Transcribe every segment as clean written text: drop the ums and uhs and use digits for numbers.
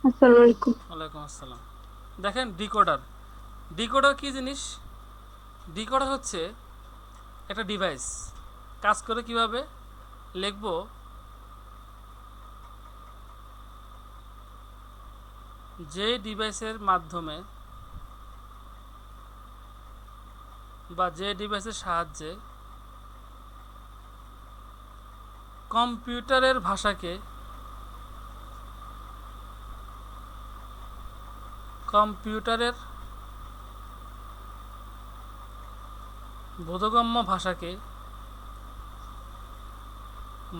আসসালামু আলাইকুম। ওয়ালাইকুম আসসালাম। দেখেন ডিকোডার, ডিকোডার কী জিনিস? ডিকোডার হচ্ছে একটা ডিভাইস। কাজ করে কিভাবে লিখব, যে ডিভাইসের মাধ্যমে বা যে ডিভাইসের সাহায্যে কম্পিউটারের ভাষাকে কম্পিউটারের বোধগম্য ভাষাকে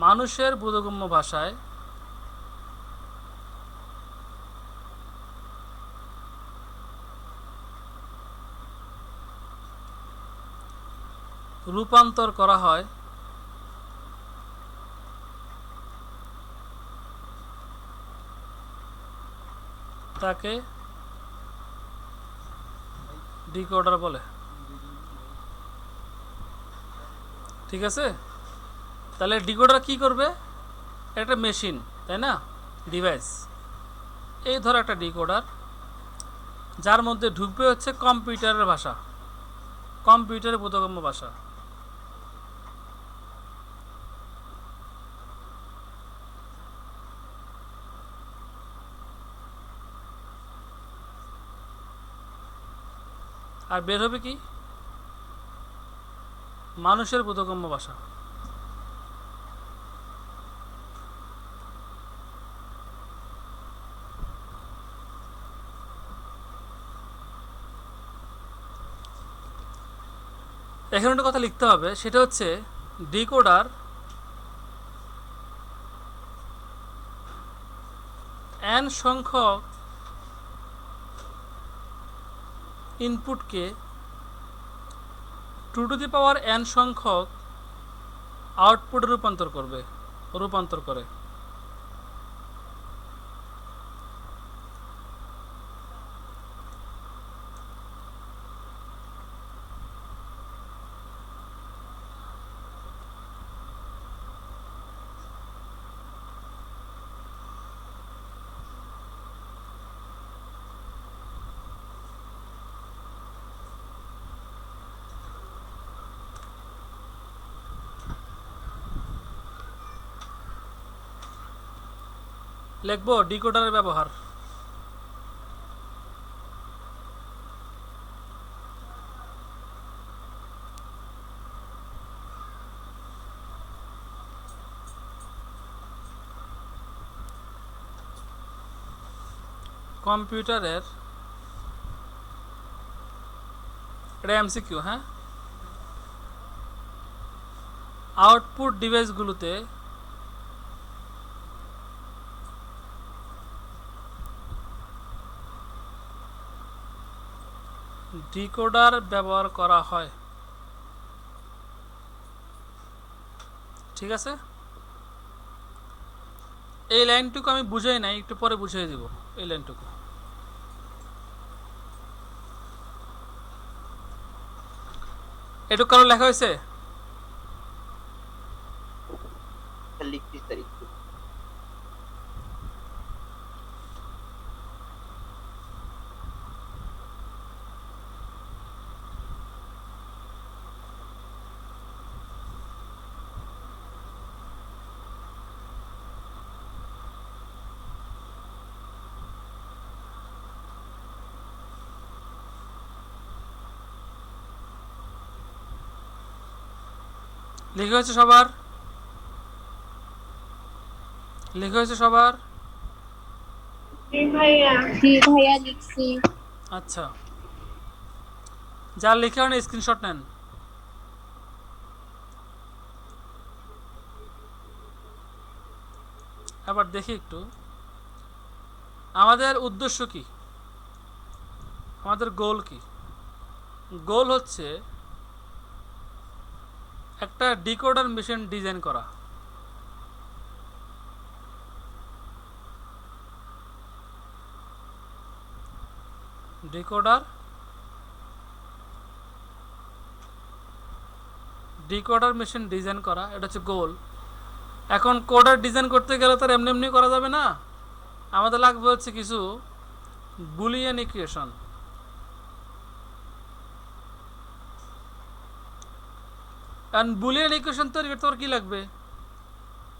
মানুষের বোধগম্য ভাষায় রূপান্তর করা হয় তাকে ডিকোডার বলে। ঠিক আছে? তাহলে ডিকোডার কি করবে? একটা মেশিন, তাই না? ডিভাইস। এই ধরো একটা ডিকোডার, যার মধ্যে ঢুকবে হচ্ছে কম্পিউটারের ভাষা, কম্পিউটারের বোধগম্য ভাষা। আর বের হবে কি? মানুষের বোধগম্য ভাষা। এখানে একটা কথা লিখতে হবে, সেটা হচ্ছে ডিকোডার n সংখ্যক ইনপুটকে 2 টু দি পাওয়ার n সংখ্যক আউটপুটে রূপান্তর করে। লিখব ডিকোডারের ব্যবহার। কম্পিউটারের, এটা এমসিকিউ, হ্যাঁ, আউটপুট ডিভাইসগুলোতে ডিকোডার ব্যবহার করা হয়। ঠিক আছে? এই লাইনটুকু আমি বুঝাই নাই, একটু পরে বুঝিয়ে দেব। এই লাইনটুকু এটুকু কারো লেখা হয়েছে? লিখতেছি স্যার একটু। লেখা হয়েছে সবার? লেখা হয়েছে সবার? জি ভাইয়া, লিখছি। আচ্ছা, যার লেখা হয় স্ক্রিনশট নেন। আবার দেখি একটু আমাদের উদ্দেশ্য কি, আমাদের গোল কি? গোল হচ্ছে একটা ডিকোডার মেশিন ডিজাইন করা। ডিকোডার ডিকোডার মেশিন ডিজাইন করা, এটা হচ্ছে গোল। এখন কোডার ডিজাইন করতে গেলে তার এমনি এমনি করা যাবে না। আমাদের লাগবে হচ্ছে কিছু বুলিয়ান ইকুয়েশন। কারণ বুলিয়ান ইকুয়েশন তৈরি করতে কি লাগবে?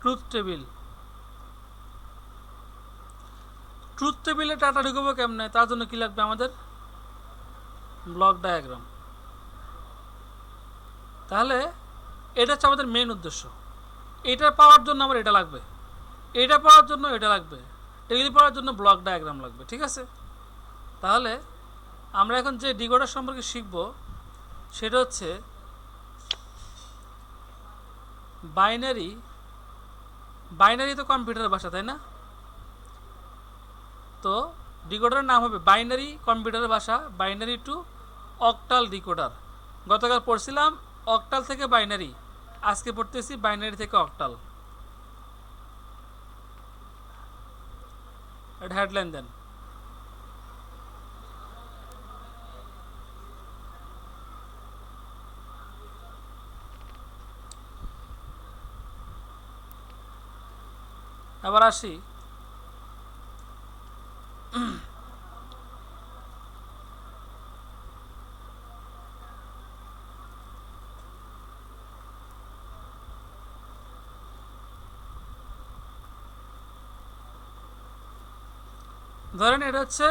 Truth table. ট্রুথ টেবিলে ডাটা ঢুকবো কেমনে? তার জন্য কি লাগবে আমাদের? Block diagram. তাহলে এটা হচ্ছে আমাদের মেইন উদ্দেশ্য। এটা পাওয়ার জন্য আমার এটা লাগবে, এটা পাওয়ার জন্য এটা লাগবে, টেবিল পাওয়ার জন্য ব্লক ডায়াগ্রাম লাগবে। ঠিক আছে? তাহলে আমরা এখন যে ডিকোডার সম্পর্কে শিখব সেটা হচ্ছে বাইনারি। বাইনারি তো কম্পিউটারের ভাষা, তাই না? তো ডিকোডারের নাম হবে বাইনারি কম্পিউটারের ভাষা, বাইনারি টু অক্টাল ডিকোডার। গতকাল পড়ছিলাম অক্টাল থেকে বাইনারি, আজকে পড়তেছি বাইনারি থেকে অক্টাল। এটা হেডলাইন দেন। এবার আসি ধরেন এটা হচ্ছে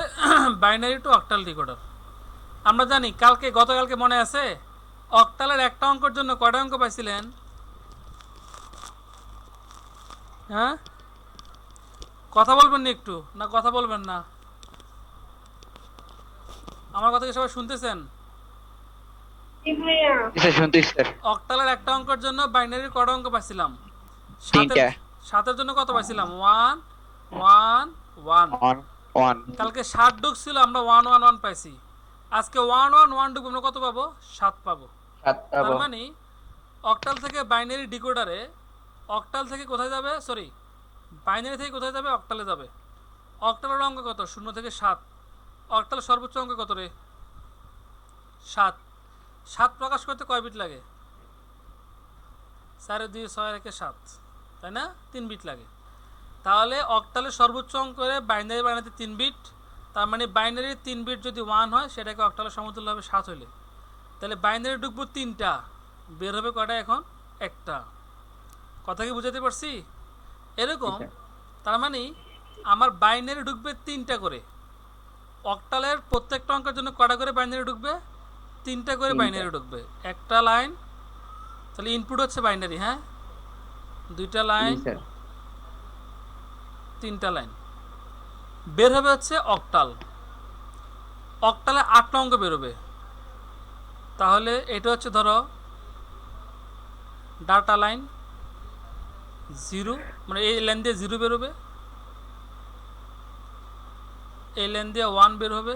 বাইনারি টু অক্টাল ডিকোডার। আমরা জানি গতকালকে মনে আছে অক্টালের একটা অঙ্কের জন্য কয়টা অঙ্ক পাইছিলেন? হ্যাঁ, কথা বলবেন না একটু, না কথা বলবেন না? আমার কথা কি সবাই শুনতেছেন? অক্টালের একটা অঙ্কের জন্য বাইনারির কয়টা অঙ্ক পাইছিলাম? সাতের জন্য কত পাইছিলাম? 1 1 1। কালকে 7 ঢুকছিল, আমরা 1 1 1 পাইছি। আজকে 1 1 1 ঢুকবে, আমরা কত পাবো? 7 পাবো। তার মানে অক্টাল থেকে বাইনারি ডিকোডারে, অক্টাল থেকে কোথায় যাবে? সরি, বাইনারি থেকে কোথায় যাবে? অক্টালে যাবে। অক্টালের অঙ্ক কত? 0 থেকে 7। অক্টালের সর্বোচ্চ অঙ্ক কত রে? 7। 7 প্রকাশ করতে কয় বিট লাগে? 4 2 6 1 7, তাই না? 3 বিট লাগে। তাহলে অক্টালের সর্বোচ্চ অঙ্কে বাইনারি বানাতে 3 বিট। তার মানে বাইনারির 3 বিট যদি 1 হয় সেটাকে অক্টালের সমতুল্য হবে 7 হলে। তাহলে বাইনারি ঢুকবো 3টা, বের হবে কয়টা? এখন একটা। কথা কি বুঝাতে পারছি? এরকম তার মানে আমার বাইনারি ঢুকবে 3টা করে। অক্টালের প্রত্যেকটা অঙ্কের জন্য কয়টা করে বাইনারি ঢুকবে? 3টা করে বাইনারি ঢুকবে। একটা লাইন, তাহলে ইনপুট হচ্ছে বাইনারি, হ্যাঁ, 2টা লাইন, 3টা লাইন। বের হবে হচ্ছে অক্টাল। অক্টালে 8টা অঙ্ক বেরোবে। তাহলে এটা হচ্ছে ধরো ডাটা লাইন 0, মানে এই লাইন দিয়ে 0 বেরোবে, এই লাইন দিয়ে 1 বের হবে,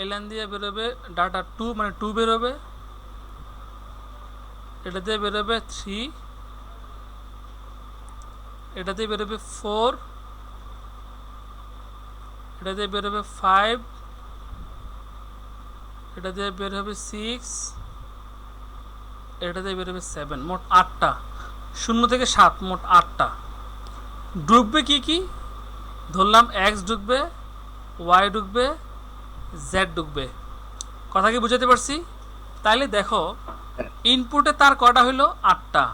এই লাইন দিয়ে বেরোবে ডাটা 2, মানে 2 বেরোবে, এটা দিয়ে বেরোবে 3, এটা দিয়ে বেরোবে 4, এটা দিয়ে বের হবে 5, এটা দিয়ে বের হবে 6, এটা দিয়ে বের হবে 7। মোট 8টা। 0 থেকে 7, মোট 8টা। ঢুকবে কি কি? ধরলাম x ঢুকবে, y ঢুকবে, z ঢুকবে। কথা কি বুঝাতে পারছি? তাইলে দেখো ইনপুটে তার কটা হইলো? 8টা,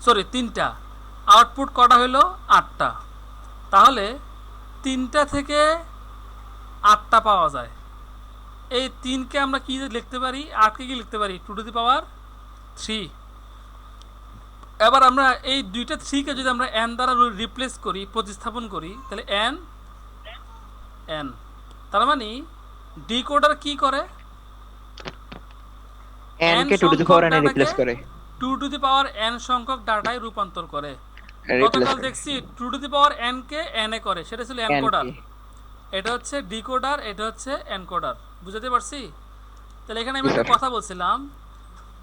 সরি 3টা। আউটপুট কটা হইলো? 8টা। তাহলে 3টা থেকে 8টা পাওয়া যায়। এই 3কে আমরা কি লিখতে পারি? 8কে কি লিখতে পারি? 2 টু দি পাওয়ার 3। এবার আমরা এই দুইটা 3কে যদি আমরা n দ্বারা রিপ্লেস করি, প্রতিস্থাপন করি, তাহলে n n। তার মানে ডিকোডার কি করে? n K 2 to the power n A replace করে, 2 টু দি পাওয়ার n সংখ্যক ডাটায় রূপান্তর করে। গতকাল দেখছি 2 to the power n K n এ করে, সেটা ছিল এনকোডার। এটা হচ্ছে ডিকোডার, এটা হচ্ছে এনকোডার। বুঝতে পারছি? তাহলে এখানে আমি একটা কথা বলছিলাম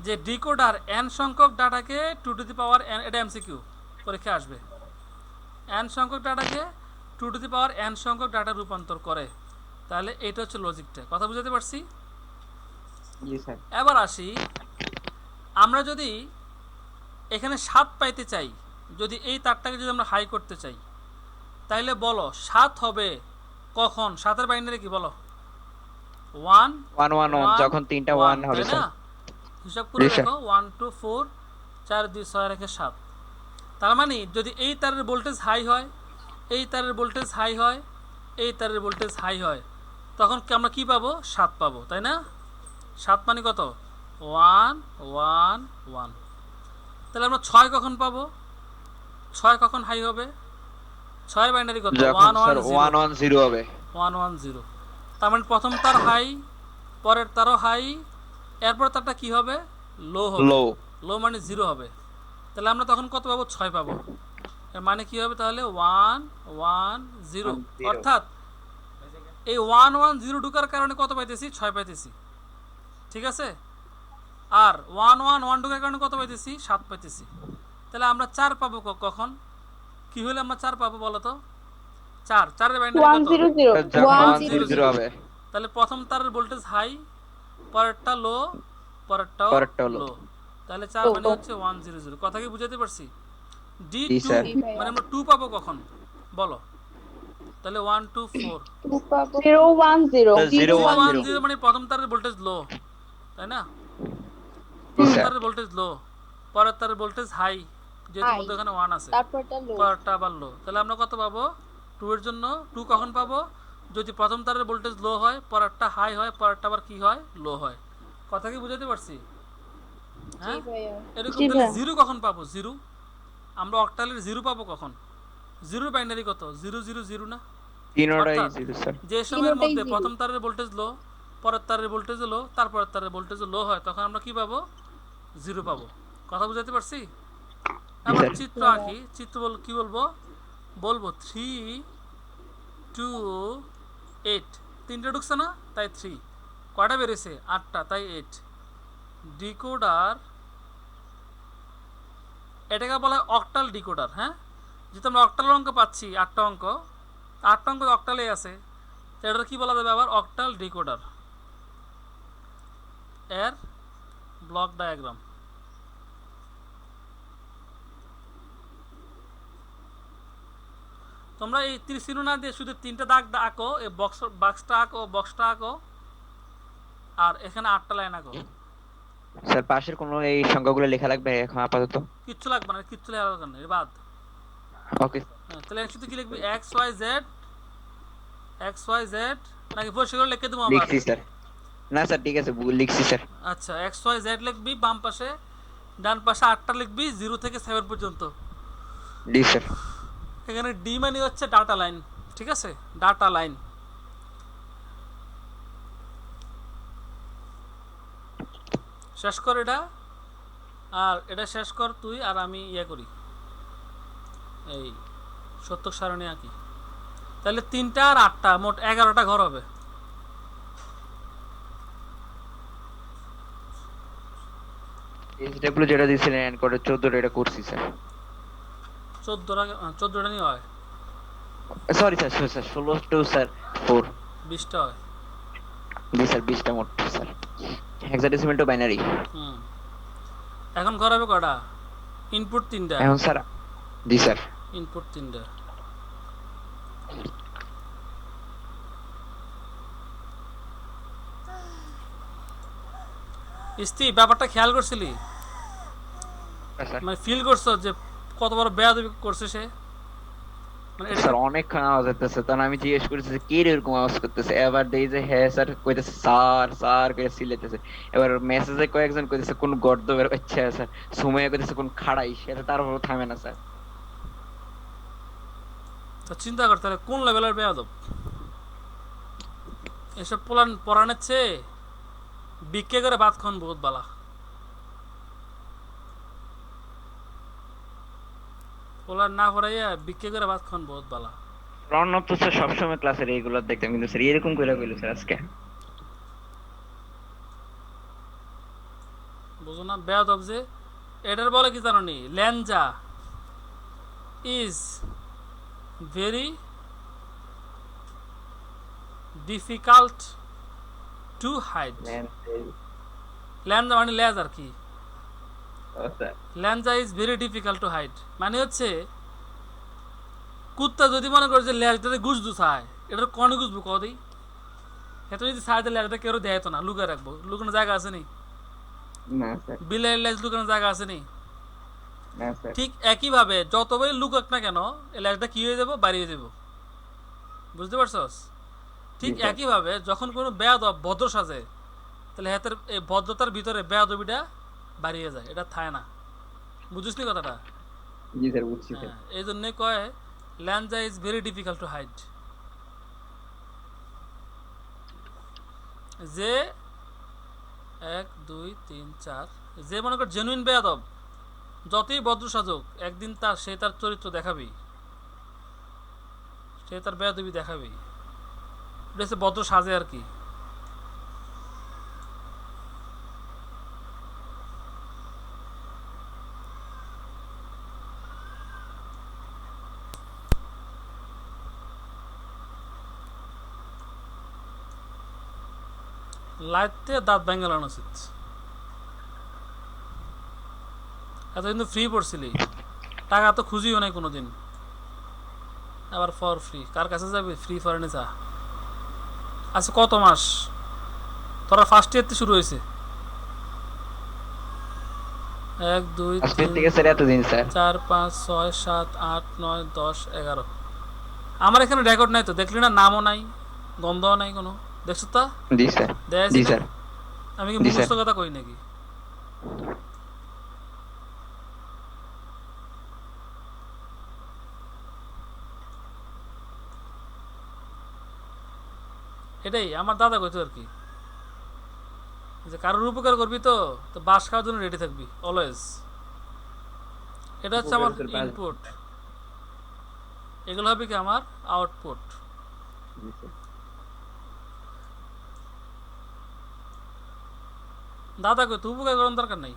যে ডিকোডার n সংখ্যক ডাটাকে 2 টু দি পাওয়ার n, এটা এমসিকিউ পরীক্ষা আসবে, n সংখ্যক ডাটাকে 2 টু দি পাওয়ার n সংখ্যক ডাটা রূপান্তর করে। তাহলে এটা হচ্ছে লজিকটা। কথা বুঝতে পারছি? জি স্যার। এবার আসি, আমরা যদি এখানে 7 পাইতে চাই, যদি এই তারটাকে যদি আমরা হাই করতে চাই, তাইলে বলো 7 হবে কখন? 7-এর বাইনারি কি বলো? 1 1 1 1 যখন তিনটা 1 হবে তাই স্যার। না? হিসাব করে জি, স্যার। দেখো 1 2 4 4 2 6 রেখে 7। তার মানে যদি এই তারের ভোল্টেজ হাই হয়, এই তারের ভোল্টেজ হাই হয়, এই তারের ভোল্টেজ হাই হয়, তখন আমরা কি পাবো? 7 পাবো, তাই না? 7 মানে কত? 1 1 1। তাহলে আমরা 6 কখন পাবো? 6 কখন হাই হবে? 6-এর বাইনারি কত? যখন 1 স্যার 1 0 1 1 0 হবে। 1 1 0। তার মানে প্রথম তার হাই, পরের তারও হাই, এরপর তারটা কি হবে? লো হবে। লো। লো মানে 0 হবে। তাহলে আমরা তখন কত পাবো? 6 পাবো। এর মানে কি হবে তাহলে? 1 1 0। 1 0 অর্থাৎ এই 1 1 0 ঢোকার কারণে কত পাইতেছি? 6 পাইতেছি। ঠিক আছে? আর 1 1 1 ঢোকার কারণে কত পাইতেছি? 7 পাইতেছি। তাহলে আমরা 4 পাবো কখন? কি হলে আমরা 4 পাবো বলো তো? 4 4-এর বাইনারি কত? 100 যখন 1 100 0 0 হবে। তাহলে প্রথম তারের ভোল্টেজ হাই, পরেরটা লো, পরেরটাও পরেরটাও low। লো। তাহলে 4 মানে হচ্ছে 1 0 0। কথা কি বুঝাতে পারছি? জি, D2 স্যার। মানে আমরা 2 পাবো কখন বলো? তাহলে 1 2 4। 0 1 0 স্যার 0 1 1 0। 0 মানে প্রথম তারের ভোল্টেজ লো, তাই না? জি, প্রথম স্যার। তারের ভোল্টেজ লো, পরের তারের ভোল্টেজ হাই, যেহেতু High। মধ্যখানে 1 আছে, তারপরটা লো। পরেরটা আবার লো। তাহলে আমরা কত পাবো? 2 এর জন্য 2 কখন পাবো? যদি প্রথম তারের ভোল্টেজ লো হয়, পরেরটা হাই হয়, পরেরটা আবার কি হয়? লো হয়। কথা কি বুঝাতে পারছি? হ্যাঁ, এরকম। জি তাহলে ভাইয়া। 0 কখন পাবো? 0 আমরা অক্টালের 0 পাবো কখন? 0 বাইনারি কত? 0 0 0 না? তিনটাই অর্থাৎ 0 স্যার। যে সময়ের তিনোটাই মধ্যে zero। প্রথম তারের ভোল্টেজ লো, পরের তারের ভোল্টেজ লো, তারপরের তারের ভোল্টেজ লো হয়, তখন আমরা কি পাবো? 0 পাবো। কথা বুঝাতে পারছি? আবার স্যার। চিত্র আঁকি। চিত্র কি বলবো? বলবো 3 2 8। 3টে ঢুকছে না, তাই 3। কয়টা বেরিয়েছে? 8টা, তাই 8। ডিকোডার, এটাকে বলা হয় অক্টাল ডিকোডার। হ্যাঁ, যেহেতু আমরা অক্টাল অঙ্ক পাচ্ছি, 8টা অঙ্ক, 8টা অঙ্ক অক্টালে আছে, তো এটা কি বলা যাবে আবার? Octal decoder. এর ব্লক ডায়াগ্রাম। তোমরা এই ত্রিশিরু না দিয়ে শুধু 3টা দাগ আঁকো, এই বক্সটা আঁকো, বক্সটা আঁকো, আর এখানে 8টা লাইন আঁকো। স্যার পাশের কোন এই সংখ্যাগুলো লেখা লাগবে এখন আপাতত? কিচ্ছু লাগবে না, কিচ্ছু লেখা দরকার নেই, বাদ। ওকে। হ্যাঁ, তাহলে শুধু কি লিখবি? X Y z, x Y z, নাকি পরিষ্কার করে লিখে দেবো আবার? লিখছি স্যার। না স্যার ঠিক আছে, লিখছি স্যার। আচ্ছা, এক্স ওয়াই জেড লিখবি বাম পাশে, ডান পাশে 8টা লিখবি 0 থেকে 7 পর্যন্ত। জি স্যার। এখানে ডি মানে হচ্ছে ডাটা লাইন। ঠিক আছে, ডাটা লাইন। শেষ কর এটা, আর এটা শেষ কর তুই, আর আমি ইয়ে করি, এই সত্যক সারণী আঁকি। তাহলে 3টা আর 8টা, মোট 11টা ঘর হবে। এসডব্লিউ যেটা দিছিলেন এন্ড করে 14টা এটা করছি স্যার। 14টা নিয়ে হয়, সরি স্যার, 16 টু স্যার 4। 20টা হয়। জি স্যার, 20টা মোট স্যার। Hexadecimal to binary. হুম, এখন ঘর হবে কটা? ইনপুট 3টা। এখন স্যার। জি স্যার। ইনপুট 3টা। ইস্তি ব্যাপারটা খেয়াল করছিলি? স্যার। মানে ফিল করছো যে কত বড় বেয়াদবি করছে সে? মানে এটা স্যার অনেকক্ষণ আওয়াজ হইতেছে, তখন আমি জিজ্ঞেস করতেছি যে কে এরকম আওয়াজ করতেছে, এবার দেখি যে হ্যাঁ স্যার কইতেছে স্যার স্যার করে চিল্লাইতেছে। এবার মেসেজে কয়েকজন কইতেছে কোন গর্দ বের হচ্ছে স্যার, সুমাইয়া কইতেছে কোন খাড়াই, সেটা তারপর থামে না স্যার। তো চিন্তা করতে হবে কোন লেভেলের বেয়াদব। এসব পড়ানোর চেয়ে বিক্রে করে ভাত খান বহুত বালা। পোলার না পড়াইয়া বিক্রে করে ভাত খান বহুত বালা। রনক তো স্যার সবসময় ক্লাসের এইগুলো দেখতাম, কিন্তু স্যার এরকম কইরা কইলো স্যার আজকে। বুঝো না বেয়াদব যে? এটার বলে কি জানো নি? ল্যাঞ্জা is very difficult to hide. ল্যাঞ্জা মানে লেজ আর কি, ও স্যার ল্যাঞ্জা is very difficult to hide, মানে হচ্ছে কুত্তা যদি মনে করে যে ল্যাজটাতে গুজদু চায়, এটার কনে গুজবো কদি, এটা যদি চায় তাহলে ল্যাজটা কেউ দেয় তো না, লুকায় রাখবো, লুকানোর জায়গা আছে নি? না স্যার বিলের ল্যাজ লুকানোর জায়গা আছে নি? না স্যার ঠিক একইভাবে যতবারই লুকাক না কেন এই ল্যাজটা কি হয়ে যাবো, বাড়িয়ে যাবো। বুঝতে পারছস? ঠিক জি স্যার। একইভাবে যখন কোনো বেয়াদব ভদ্র সাজে, তাহলে হাতের এই ভদ্রতার ভিতরে বেয়াদবিটা বাড়িয়ে যায়, এটা থায় না। বুঝিস নি কথাটা? জি স্যার বুঝছি স্যার। হ্যাঁ, এই জন্যে কয় ল্যাঞ্জা is very difficult to hide. যে 1 2 3 4 যে মনে কর জেনুইন বেয়াদব, যতই ভদ্র সাজক, একদিন সে তার চরিত্র দেখাবেই, সে তার বেয়াদবি দেখাবেই। এটা হচ্ছে ভদ্র সাজে আর কি। লাইতে দাঁত ভেঙে উচিত। এত কিন্তু ফ্রি পড়ছিলি, টাকা তো খুঁজিও নাই কোনোদিন, আবার ফর ফ্রি কার কাছে যাবি? ফ্রি ফরেনে যা। আচ্ছা কত মাস তোরা ফার্স্ট ইয়ার শুরু হয়েছে? 1 2 আজকের 3 থেকে স্যার এতদিন স্যার। 4 5 6 7 8 9 10 11। আমার এখানে রেকর্ড নাই তো, দেখলি না? নামও নাই, গন্ধও নাই কোনো, দেখছো তা? জি স্যার দেখাইছি জি না? স্যার আমি কি জি মুখস্থ স্যার। কথা কই নাকি? এটাই আমার দাদা কইতো আর কি, যে কারোর উপকার করবি তো তো বাস খাওয়ার জন্য রেডি থাকবি অলওয়েজ। এটা হচ্ছে আমার ইনপুট, এগুলো হবে কি আমার আউটপুট। জি স্যার। দাদা কইতো উপকার করার দরকার নাই।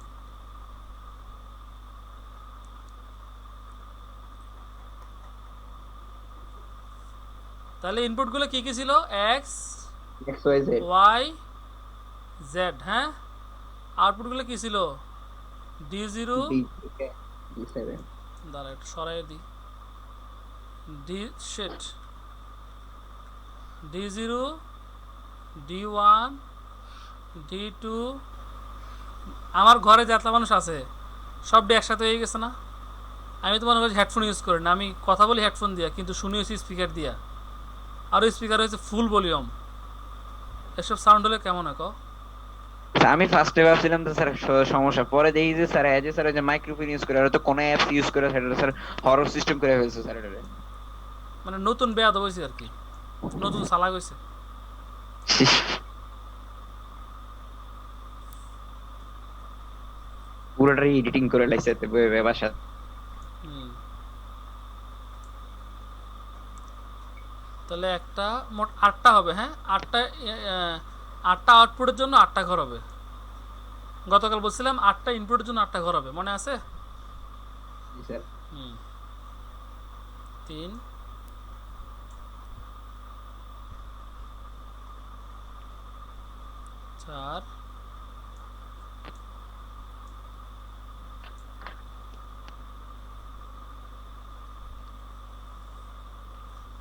তাহলে ইনপুটগুলো কি কি ছিল? X X Y Z. Y Z. হ্যাঁ, আউটপুটগুলো কি ছিল? D zero, D D seven. দাঁড়া একটু সরাই দিই, ডি শেট, D zero, D one, D two. আমার ঘরে যতটা মানুষ আছে সব ডি একসাথে হয়ে গেছে না? আমি তো মনে করি হেডফোন ইউজ করি না, আমি কথা বলি হেডফোন দিয়া, কিন্তু শুনি হচ্ছে স্পিকার দিয়া, আর স্পিকার হয়েছে ফুল ভলিউম। এসব সাউন্ড হলে কেমন হয় কও? স্যার, আমি ফার্স্টে ভাবছিলাম তো স্যার সমস্যা, পরে দেখি যে স্যার এই যে স্যার ওই যে মাইক্রোফোন ইউজ করে, ওরা তো কোন অ্যাপস ইউজ করে স্যার, স্যার হরর সিস্টেম করে ফেলছে স্যার এটা। মানে নতুন বেয়াদব হয়েছে আর কি, নতুন সালাক হয়েছে। পুরোটাই এডিটিং করে লাইছে এতে বাসা। হুম। তাহলে একটা মোট 8টা হবে। হ্যাঁ, 8টা আউটপুটের জন্য 8টা ঘর হবে। গতকাল বলছিলাম 8টা ইনপুটের জন্য 8টা ঘর হবে, মনে আছে? জি স্যার। হুম। 3 4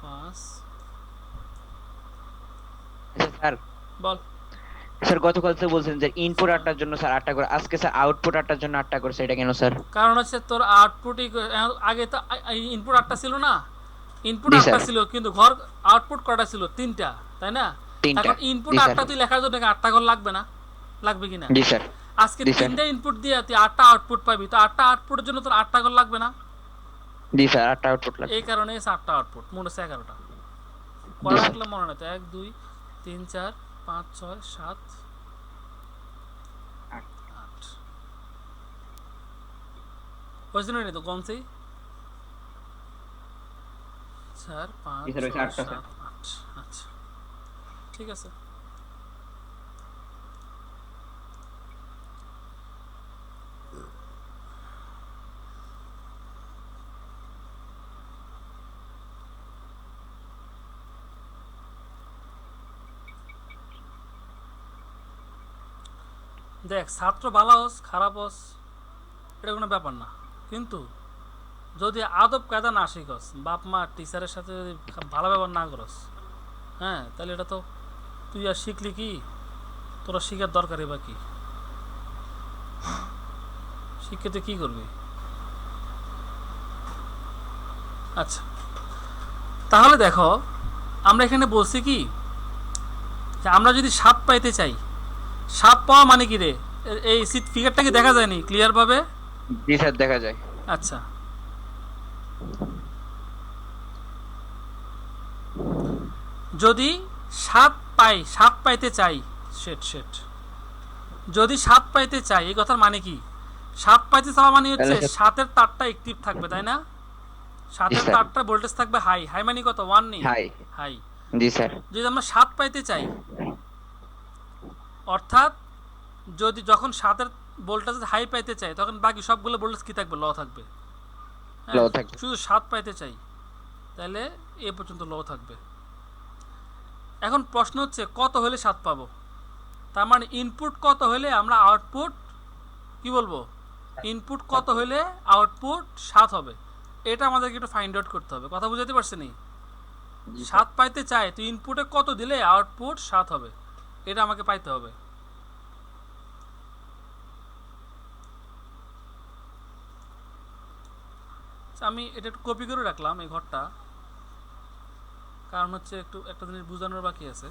5। আচ্ছা স্যার, বল। স্যার গতকাল তো বলছেন যে ইনপুট 8টার জন্য স্যার 8টা করে, আজকে স্যার আউটপুট 8টার জন্য 8টা করছে, এটা কেন স্যার? কারণ হচ্ছে তোর আউটপুটই আগে তো ইনপুট 8টা ছিল না, ইনপুট জি 8টা স্যার। ছিল কিন্তু ঘর আউটপুট কটা ছিল? 3টা, তাই না? 3টা। এখন ইনপুট জি স্যার 8টা তুই লেখার জন্য 8টা ঘর লাগবে না? লাগবে কিনা? জি স্যার আজকে জি স্যার 3টা ইনপুট দিয়ে তুই 8টা আউটপুট পাবি, তো 8টা আউটপুটের জন্য তোর 8টা ঘর লাগবে না? জি স্যার 8টা আউটপুট লাগবে। এই কারণে 8টা আউটপুট, মনে হচ্ছে 11টা জি কয়টা স্যার। রাখলাম মনে নাই তো? 1 2 3 4 5 6 7 8 হয়েছিল না তো গনছেই? 4 5 জি স্যার 6 8টা 7 স্যার। 8। আচ্ছা, ঠিক আছে। দেখ, ছাত্র ভালো হস খারাপ হস এটা কোনো ব্যাপার না। কিন্তু যদি আদব কায়দা না শিখস, বাপ মা টিচারের সাথে যদি ভালো ব্যবহার না করস, হ্যাঁ, তাহলে এটা তো তুই আর শিখলি কি, তোরা শিখার দরকারই বা কি? শিখে তুই কী করবি? আচ্ছা, তাহলে দেখো আমরা এখানে বলছি কি যে আমরা যদি 7 পাইতে চাই, 7 পাওয়া মানে কি রে? এই ফিগারটা কি দেখা যায়নি ক্লিয়ারভাবে? জি স্যার, দেখা যায়। আচ্ছা, যদি 7 পাই, 7 পাইতে চাই, সেট যদি 7 পাইতে চাই, এই কথার মানে কি? 7 পাইতে চাওয়া মানে হচ্ছে তাহলে 7-এর তারটা অ্যাক্টিভ থাকবে, তাই না? 7-এর স্যার। তারটা ভোল্টেজ থাকবে হাই। হাই মানে কত? 1 নেই, হাই। হাই। জি স্যার। যদি আমরা 7 পাইতে চাই, অর্থাৎ যদি যখন 7-এর ভোল্টেজ হাই পাইতে চাই, তখন বাকি সবগুলো ভোল্টেজ কি থাকবে? লো থাকবে। লো হ্যাঁ, থাকবে। শুধু 7 পাইতে চাই, তাহলে এ পর্যন্ত লো থাকবে। এখন প্রশ্ন হচ্ছে কত হলে 7 পাবো? তার মানে ইনপুট কত হলে আমরা আউটপুট কি বলবো? ইনপুট কত হলে আউটপুট 7 হবে, এটা আমাদেরকে একটু ফাইন্ড আউট করতে হবে। কথা বুঝাতে পারছি নি? 7 পাইতে চাই তো ইনপুটে কত দিলে আউটপুট 7 হবে, এটা আমাকে পাইতে হবে। আমি এটা একটু কপি করে রাখলাম এই ঘরটা, কারণ হচ্ছে একটু একটা জিনিস বোঝানোর বাকি আছে।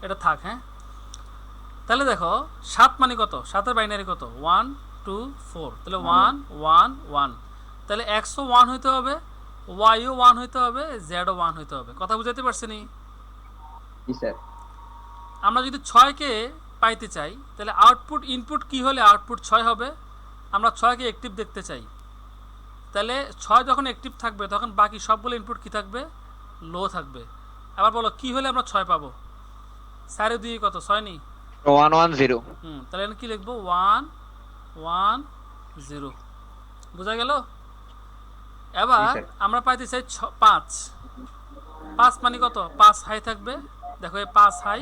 এটা থাক, হ্যাঁ। তাহলে দেখো 7 মানে কত? 7-এর বাইনারি কত? 1 2 4, তাহলে 1 1 1, তাহলে এক্সও 1 হইতে হবে, ওয়াইও 1 হইতে হবে, জেডও 1 হইতে হবে। কথা বুঝাতে পারছি নি? জি স্যার। আমরা যদি 6-কে পাইতে চাই, তাহলে আউটপুট ইনপুট কি হলে আউটপুট 6 হবে? আমরা 6-কে অ্যাক্টিভ দেখতে চাই, তাহলে 6 যখন অ্যাক্টিভ থাকবে তখন বাকি সবগুলো ইনপুট কি থাকবে? লো থাকবে। আবার বলো কি হলে আমরা 6 পাবো? 4 2 কত? 6 নেই? 110। তাহলে এখানে কি লিখবো? 1 1 0। বোঝা গেল? এবার আমরা পাইতে চাই 5। 5 মানে কত? 5 হাই থাকবে, দেখো এই 5 হাই,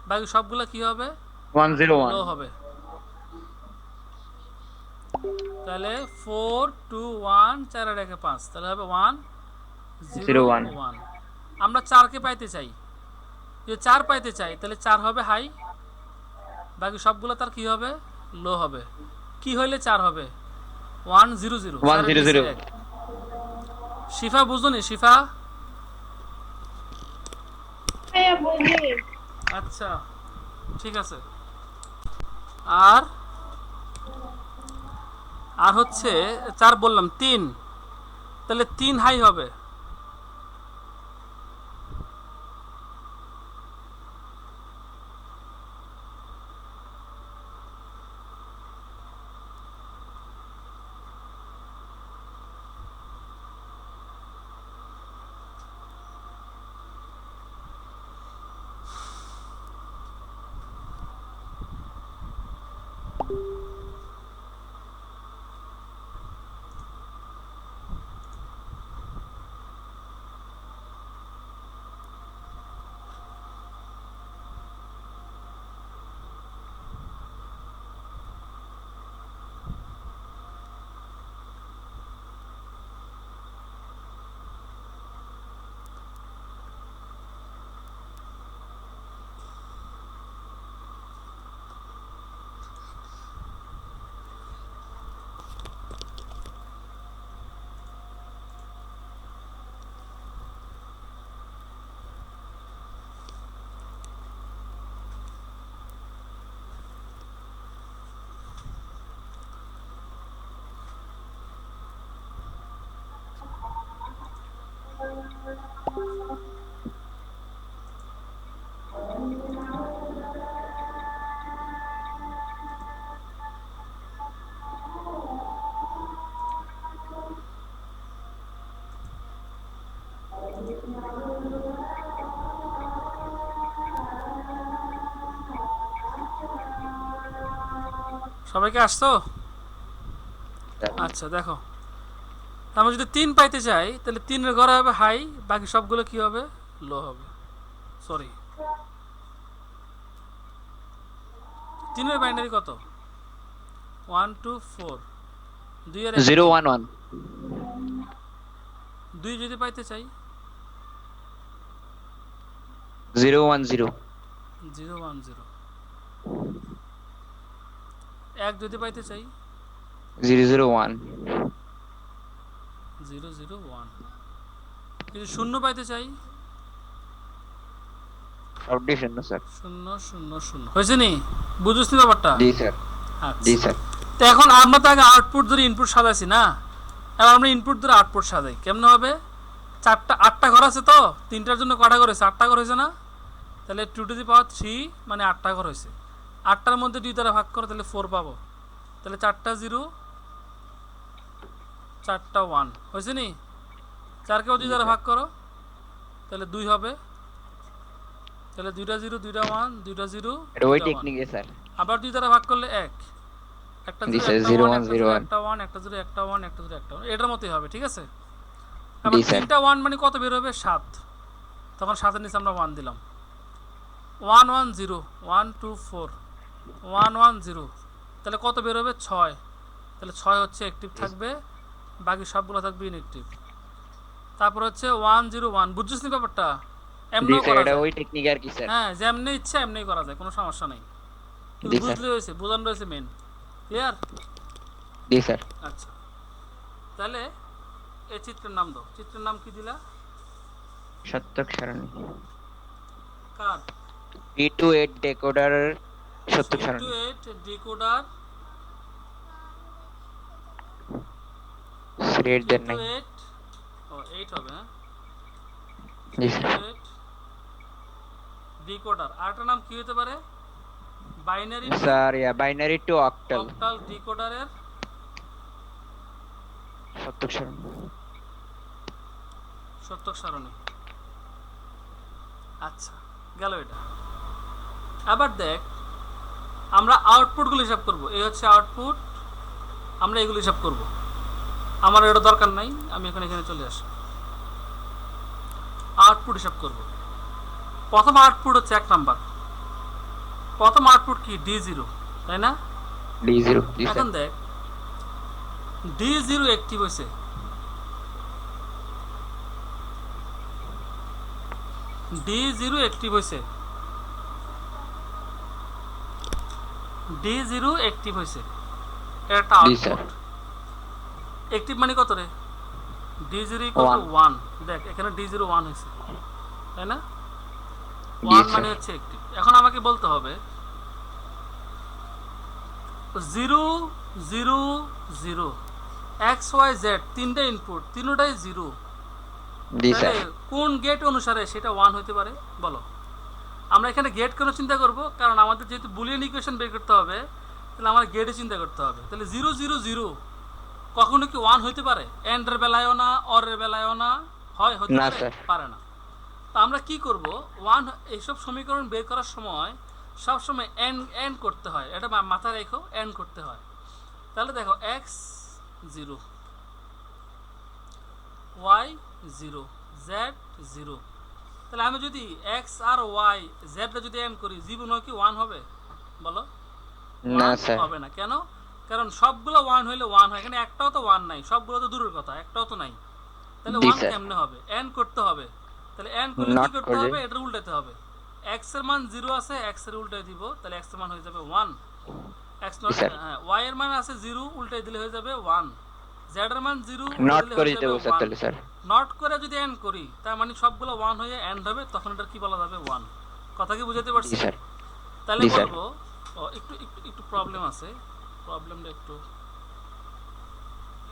বাকি সবগুলো কি হবে? 101। লো হবে। তাহলে 4 2 1 4 আর 1 5, তাহলে হবে 1 0 1। আমরা 4-কে পাইতে চাই, যদি 4 পাইতে চাই তাহলে 4 হবে হাই, বাকি সবগুলো তার কি হবে? লো হবে। কি হইলে 4 হবে? 1 0 0। 100। শিফা বুঝুনি? শিফা হ্যাঁ বুঝি। আচ্ছা, ঠিক আছে। আর আর হচ্ছে 4 বললাম, 3, তাহলে 3 হাই হবে। সবাইকে আসছো? আচ্ছা দেখো, আমরা যদি 3 পাইতে চাই তাহলে 3 এর ঘরে হবে হাই, বাকি সবগুলো কি হবে, লো হবে। সরি, 3 এর বাইনারি কত? 1 2 4, 2 এর 011 2 যদি পাইতে চাই 010 0 1 0, 1 যদি পাইতে চাই 001 0 0 1, যদি 0 পাইতে চাই সব ডিফারেন্ট স্যার। 0 0 0, হয়েছে নি? বুঝছিস নি ব্যাপারটা? জি স্যার, আচ্ছা, জি স্যার। তো এখন আমরা তো আগে আউটপুট ধরে ইনপুট সাজাইছি না, এবার আমরা ইনপুট ধরে আউটপুট সাজাই। কেমনে হবে? 8টা ঘর আছে তো, 3টার জন্য কটা ঘর হয়েছে? 8টা ঘর হয়েছে না? তাহলে 2 টু দি পাওয়ার 3 মানে 8টা ঘর হয়েছে। 8টার মধ্যে 2 দ্বারা ভাগ করো তাহলে 4 পাবো। তাহলে 4টা 0, 4টা 1, হয়েছে নি? 4কেও 2 দ্বারা ভাগ করো তাহলে 2 হবে। তাহলে 2টা 0, 2টা 1, 2টা 0, এটা ওই টেকনিকে স্যার। আবার 2 দ্বারা ভাগ করলে 1, একটা জি 0 স্যার, একটা 1, 01 একটা 0 01 একটা 1, একটা 0 একটা 1, একটা 0 একটা 1, এটার মতোই হবে, ঠিক আছে? আবার জি স্যার। 3টা 1 মানে কত বের হবে? 7, তখন 7 এর নিচে আমরা 1 দিলাম। 1 1 0, 1 2 4, 1 1 0, তাহলে কত বের হবে? 6, তাহলে 6 হচ্ছে অ্যাক্টিভ থাকবে, বাকি সবগুলো থাকবে ইনঅ্যাক্টিভ। তারপর হচ্ছে 1 0 1, বুঝছিস নি ব্যাপারটা? জি এমনিও স্যার, করা এটা যায়, ওই টেকনিক আর কি স্যার। হ্যাঁ, যেমনি ইচ্ছা এমনিই করা যায়, কোনো সমস্যা নেই। কিন্তু জি স্যার, বুঝলে হয়েছে, বোঝানো রয়েছে মেন, ক্লিয়ার? জি স্যার। আচ্ছা, তাহলে এই চিত্রের নাম দাও। চিত্রের নাম কি দিলা? সত্যক সারণী। কার? P28 ডেকোডার সত্যক সারণী। 8 ডিকোডার থ্রেড দেন নাই। 8, ও 8 হবে, হ্যাঁ, জি স্যার। 8 ডিকোডার। আরেকটা নাম কি হতে পারে? Binary sir, binary to octal octal ডিকোডারের সত্যক সারণী। সত্যক সারণী। আচ্ছা, গেল এটা। আবার দেখ, আমরা আউটপুটগুলো হিসাব করব। এই হচ্ছে আউটপুট, আমরা এগুলো হিসাব করব। আমার এটা দরকার নাই, আমি এখন এখানে চলে আসি। আউটপুট হিসাব করব। প্রথম আউটপুট হচ্ছে 1 নাম্বার। প্রথম আউটপুট কি? D0, তাই না? D0, জি স্যার। এখন দেখ, D0 অ্যাক্টিভ হয়েছে, D0 অ্যাক্টিভ হয়েছে, D0 অ্যাক্টিভ হয়েছে, এটা একটা জি স্যার। আউটপুট। অ্যাক্টিভ মানে কত রে? D0 = 1। দেখ এখানে D0 1 হয়েছে, তাই না? 1 মানে হচ্ছে অ্যাক্টিভ। এখন আমাকে বলতে হবে 0 0 0 x y z, তিনটা ইনপুট, তিনটাই 0, জি স্যার। তাহলে কোন গেট অনুসারে সেটা 1 হতে পারে বলো? আমরা এখানে গেট কেন চিন্তা করব? কারণ আমাদের যেহেতু বুলিয়ান ইকুয়েশন বের করতে হবে, তাহলে আমার গেটে চিন্তা করতে হবে। তাহলে 0 0 0 কখনো কি 1 হতে পারে? এন্ড এর বেলায়ও না, অর এর বেলায়ও না, হয় হতে না পারে? স্যার। পারে না। তো আমরা কি করব? 1 এইসব সমীকরণ বের করার সময় সব সময় এন্ড করতে হয়, এটা মাথায় রেখো, এন্ড করতে হয়। তাহলে দেখো x 0, y 0, z 0, তাহলে আমি যদি x আর y z টা যদি এন্ড করি, জীবন কি 1 হবে বলো? না 1 স্যার। হবে না। কেন? কারণ সবগুলো 1 হইলে 1 হয়, এখানে একটাও তো 1 নাই, সবগুলো তো দূরের কথা, একটাও তো নাই। তাহলে জি 1 স্যার। কেমনে হবে? এন্ড করতে হবে। তাহলে এন্ড করলে কি নট করতে করে। হবে? এটা উল্টাতে হবে। x এর মান 0 আছে, x এর উল্টাই দিব, তাহলে x এর মান হয়ে যাবে 1। x not, sir. হ্যাঁ, y এর মান আছে 0, উল্টাই দিলে হয়ে যাবে 1। z এর মান 0, নট উল্টাই দিলে করে হয়ে দেবো যাবে স্যার 1। তাহলে স্যার। নট করে যদি এন্ড করি, তার মানে সবগুলো 1 হয়ে এন্ড হবে, তখন এটা কি বলা যাবে? 1। কথা কি বুঝাতে জি পারছি? স্যার। তাহলে জি স্যার। বলবো, একটু একটু একটু প্রবলেম আছে, প্রবলেমটা একটু,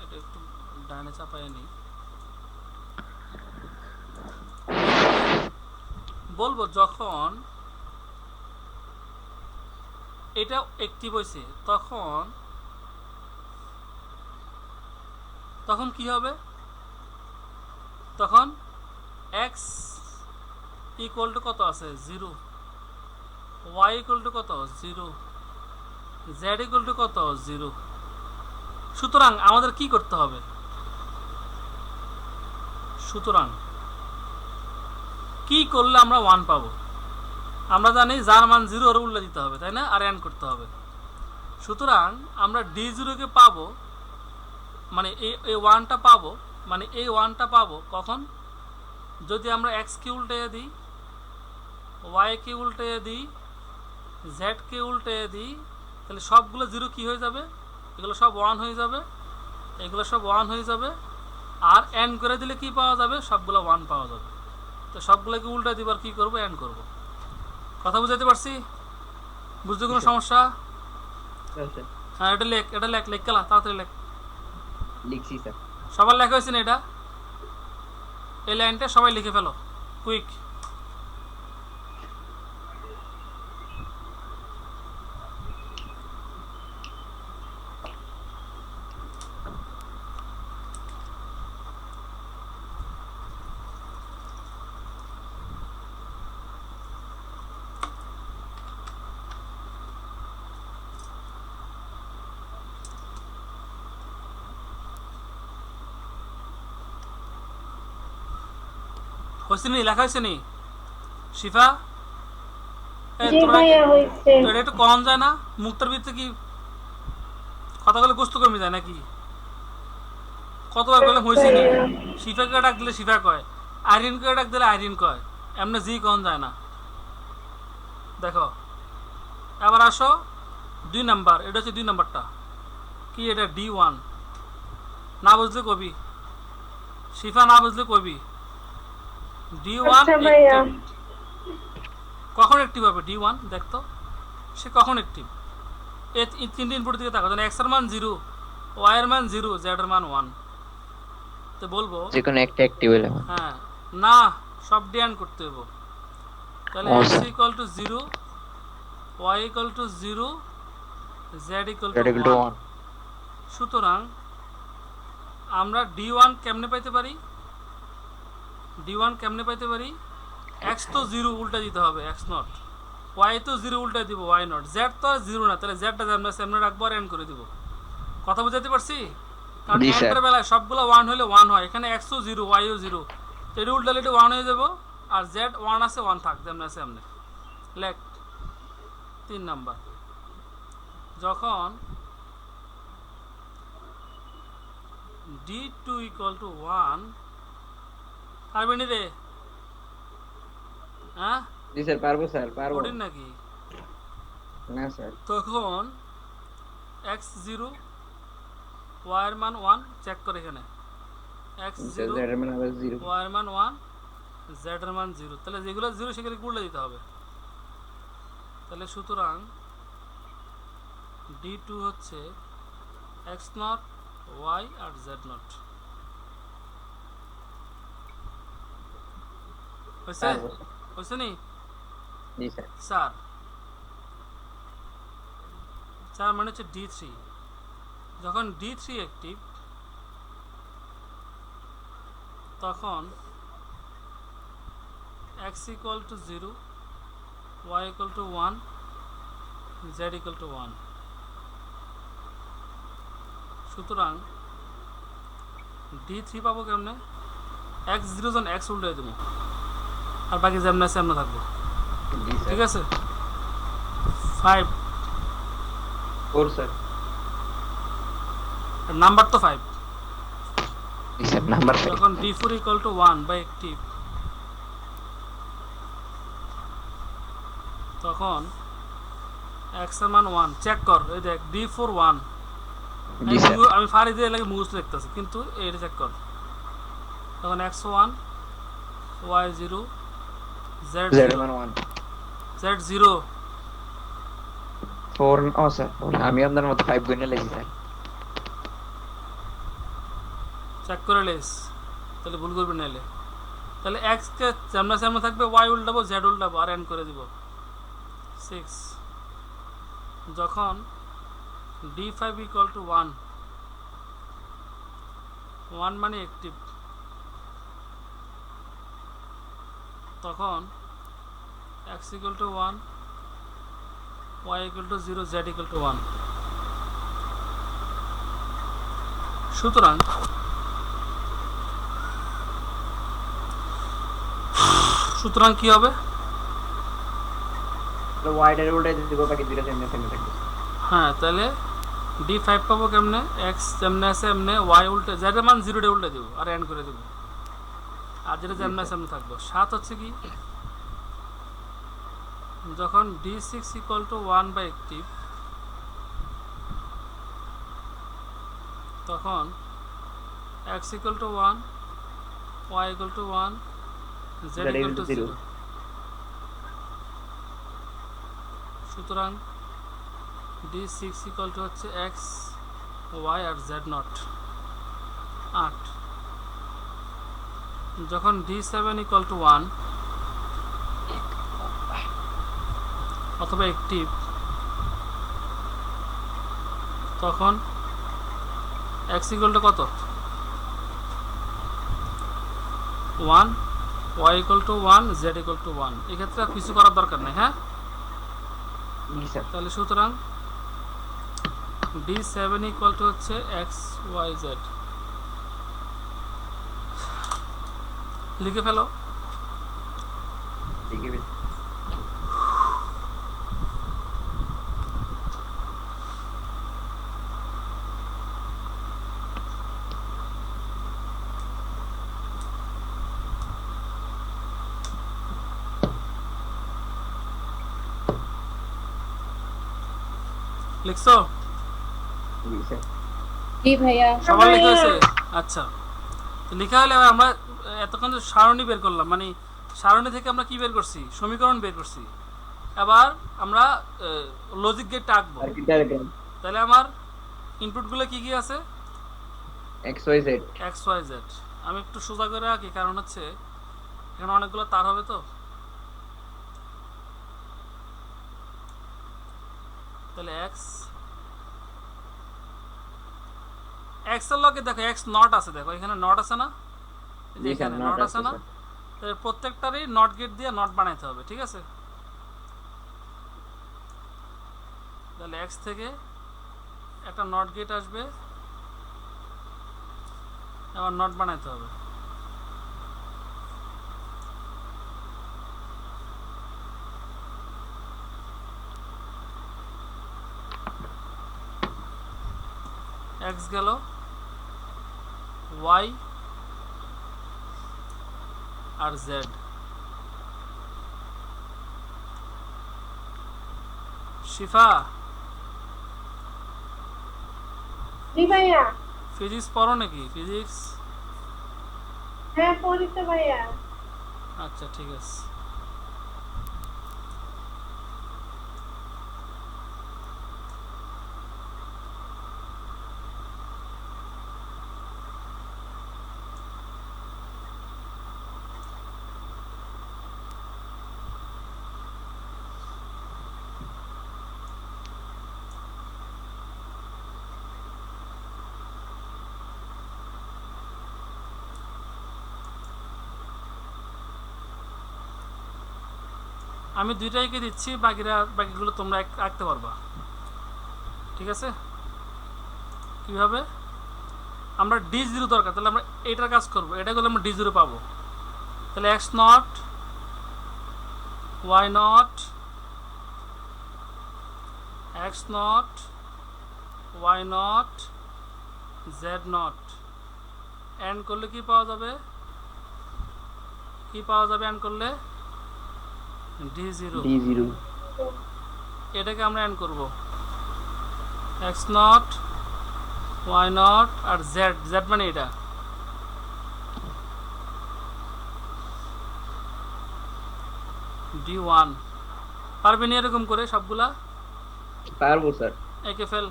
এটা একটু ডানে চাপায় নি। বলবো যখন এটা অ্যাক্টিভ হয়েছে তখন কি হবে? তখন x ইকুয়াল টু কত আছে? 0, y ইকুয়াল টু কত? 0, z ইকুয়াল টু কত? 0। সুতরাং আমাদের কি করতে হবে? সুতরাং কি করলে আমরা 1 পাবো? আমরা জানি যার মান 0 ওর উল্টা দিতে হবে, তাই না? আর এন্ড করতে হবে। সুতরাং আমরা d0 কে পাবো, মানে এই 1টা পাবো, মানে এই 1টা পাবো কখন? যদি আমরা x কে উল্টে দিই, y কে উল্টে দিই, z কে উল্টে দিই, তাহলে সবগুলো 0 কি হয়ে যাবে? এগুলো সব 1 হয়ে যাবে, এগুলো সব 1 হয়ে যাবে। আর এন্ড করে দিলে কি পাওয়া যাবে? সবগুলো 1 পাওয়া যাবে। তো সবগুলোকে উল্টা দিবার কি করব? এন্ড করব। কথা বুঝাতে পারছি? বুঝতে কোনো সমস্যা? হ্যাঁ, এটা লেখ, এটা লেখ, লেখ গেলা, তাড়াতাড়ি লেখ। লিখছি স্যার। সবার লেখা হয়েছে না এটা? এই লাইনটা সবাই লিখে ফেলো, কুইক। হয়েছে নি? লেখা হয়েছে নি শিফা? জি ভাইয়া হয়েছে। এটা একটু কম যায় না? মুক্তার ভিতরে কি কথাগুলো গোস্ত কমে যায় নাকি? কতবার বলে হয়েছে নি? শিফাকে ডাক দিলে শিফা কয়, আইরিনকে ডাক দিলে আইরিন কয়, এমনি জি কম যায় না। দেখো এবার আসো 2 নাম্বার। এটা হচ্ছে 2 নাম্বারটা। কি এটা? D1। না বুঝলে কবি, শিফা না বুঝলে কবি। D1 আচ্ছা ভাইয়া। কখন অ্যাক্টিভ হবে D1? দেখতো সে কখন অ্যাক্টিভ। এই তিনটে ইনপুট দিকে তাকাও। এক্স এর মান 0, ওয়াই এর মান 0, জেড এর মান 1। তো বলবো যে কোনো একটা অ্যাক্টিভ হলে হ্যাঁ না, সব ডিয়ান করতে হবে। তাহলে x equal to 0, y equal to 0, z equal to 1। সুতরাং আমরা D1 কেমনে পাইতে পারি? D1 কেমনে পাইতে পারি? x তো 0 উল্টা দিতে হবে, x নট। y তো 0 উল্টা দিব, y নট। z তো 0 না, তাহলে z টা আমরা সামনে রাখবো আর এন্ড করে দিব। কথা বুঝাতে পারছি? কারণ এন্ডের বেলায় সবগুলো 1 হলে 1 হয়। এখানে x ও 0, y ও 0, এর উল্টালে এটা 1 হয়ে যাব। আর z 1 আছে, 1 থাক, যেমন আছে এমনি লেখ। 3 নাম্বার, যখন d2 ইকুয়াল টু 1, পারবি নি রে? হ্যাঁ জি স্যার, পারবো স্যার, পারবো কঠিন নাকি? না স্যার। তখন x 0, y এর মান 1, চেক করে এখানে x 0, জেড এর মান আবার 0। y এর মান 1, z এর মান 0। তাহলে যেগুলো 0 সেগুলো উল্টে দিতে হবে। তাহলে সুতরাং d2 হচ্ছে x নট, y আর z নট। হয়েছে? হয়েছে নি জি স্যার। স্যার? 4 মানে হচ্ছে d3। যখন d3 অ্যাক্টিভ, তখন x equal to 0, y equal to 1, z equal to 1। সুতরাং d3 পাবো কেমনে? x 0 জন x উল্টে দেবো, আর বাকি যেমন আছে এমন থাকবো। ঠিক আছে? 5 4 স্যার। নাম্বার তো 5। জি স্যার, নাম্বার 5। যখন d4 ইকুয়াল টু 1 বা অ্যাক্টিভ, তখন x এর মান 1। চেক কর, এই দেখ d4 1। জি স্যার। আমি ফারি দিয়ে লাগে মুখস্থ দেখতেছি, কিন্তু এটা চেক কর। তখন x 1, y 0, z জেড এর 0, মান 1। z 0। 4। ও স্যার, আমি আপনার মতো 5 গুণে লিখি স্যার। চেক করে লেস, তাহলে ভুল করবি না। তাহলে x কে যেমন সামনে থাকবে, y উল্টাবো, z উল্টাবো, আর এন্ড করে দিব 6। যখন d5 ইকুয়াল টু 1, 1 মানে অ্যাক্টিভ, তখন x equal to 1, y equal to 0, z equal to 1। সুতরাং সুতরাং কি হবে? তো ওয়াইডার উল্টে দিব, বাকি দুইটা সেম সেম থাকবে। হ্যাঁ, তাহলে D5 পাবো কেমনে? x যেমনে আছে এমনে y উল্টে z এর মান 0 ডে উল্টে দেব আর এন্ড করে দেব, আর যেটা যেমনে আছে এমনে থাকবো। 7 হচ্ছে কি, যখন D6 equal to 1 by active, তখন x equal to 1, y equal to 1, z equal to 0। সুতরাং D6 ইকুয়াল টু হচ্ছে x, y আর z নট 8। যখন D7 ইকুয়াল টু 1 অথবা অ্যাক্টিভ, তখন x ইকুয়াল টু কত? 1, y equal to 1, z equal to 1। এক্ষেত্রে আর কিছু করার দরকার নেই। হ্যাঁ, জি স্যার। তাহলে সুতরাং D7 ইকুয়াল টু হচ্ছে x, y, z। লিখে ফেলো। ঠিক আছে। লিখছো? জি স্যার। জি ভাইয়া। সবার লেখা হয়েছে? আচ্ছা, তো লেখা হলে আমরা এতক্ষণ যে সারণী বের করলাম, মানে সারণী থেকে আমরা কি বের করছি? সমীকরণ বের করছি। এবার আমরা লজিক গেটটা আঁকবো। আর কি ডায়াগ্রাম তাহলে আমার ইনপুটগুলো কি কি আছে? X Y z. X Y z. আমি একটু সোজা করে আঁকি, কারণ হচ্ছে এখানে অনেকগুলো তার হবে তো। তাহলে এক্স এক্স এর লগে দেখো এক্স নট আছে, দেখো এখানে নট আছে না, এই যে এখানে নট আছে না, তাহলে প্রত্যেকটারই নট গেট দিয়ে নট বানাইতে হবে। ঠিক আছে, তাহলে এক্স থেকে একটা নট গেট আসবে, আবার নট বানাইতে হবে। এক্স গেল, ওয়াই আর জেড। শিফা, জি ভাইয়া। ফিজিক্স পড়ো নাকি? ফিজিক্স? হ্যাঁ পড়ি তো ভাইয়া। আচ্ছা ঠিক আছে। আমি দুইটাইকে দিচ্ছি, বাকিগুলো তোমরা আঁকতে পারবা। ঠিক আছে, কিভাবে? আমরা D0 দরকার, তাহলে আমরা এটার কাজ করব, এটা করলে আমরা D0 পাবো। তাহলে x not, y not, x not, y not, z not. And করলে কি পাওয়া যাবে? কি পাওয়া যাবে এন্ড করলে? D0। এটাকে আমরা এন্ড করব, এক্স নট, ওয়াই নট আর জেড। জেড মানে এটা। D1 পারবে না এরকম করে সবগুলা? পারবো স্যার। একে ফেল,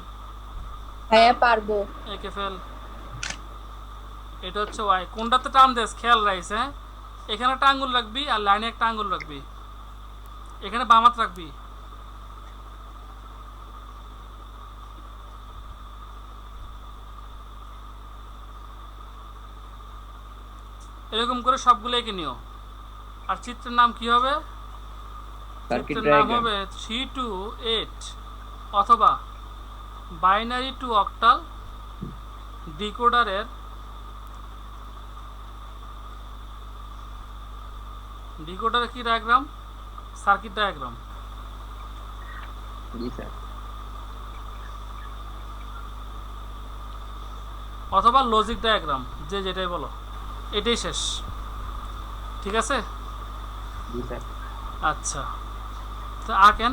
ভাইয়া পারবো। একে ফেল। এটা হচ্ছে ওয়াই। কোনটাতে টার্ম দেশ খেয়াল রাখিস। হ্যাঁ, এখানে একটা আঙ্গুল রাখবি আর লাইনে একটা আঙ্গুল রাখবি, এখানে বাম হাত রাখবি। এরকম করে সবগুলো এঁকে নিও। আর চিত্রের নাম কি হবে? চিত্রের নাম হবে 3 to 8 অথবা বাইনারি টু অক্টাল ডিকোডারের ডিকোডারে কি ডায়াগ্রাম? Circuit diagram. জি স্যার। অথবা লজিক ডায়াগ্রাম, যে যেটাই বলো, এটাই শেষ। ঠিক আছে? জি স্যার। আচ্ছা, তো আঁকেন।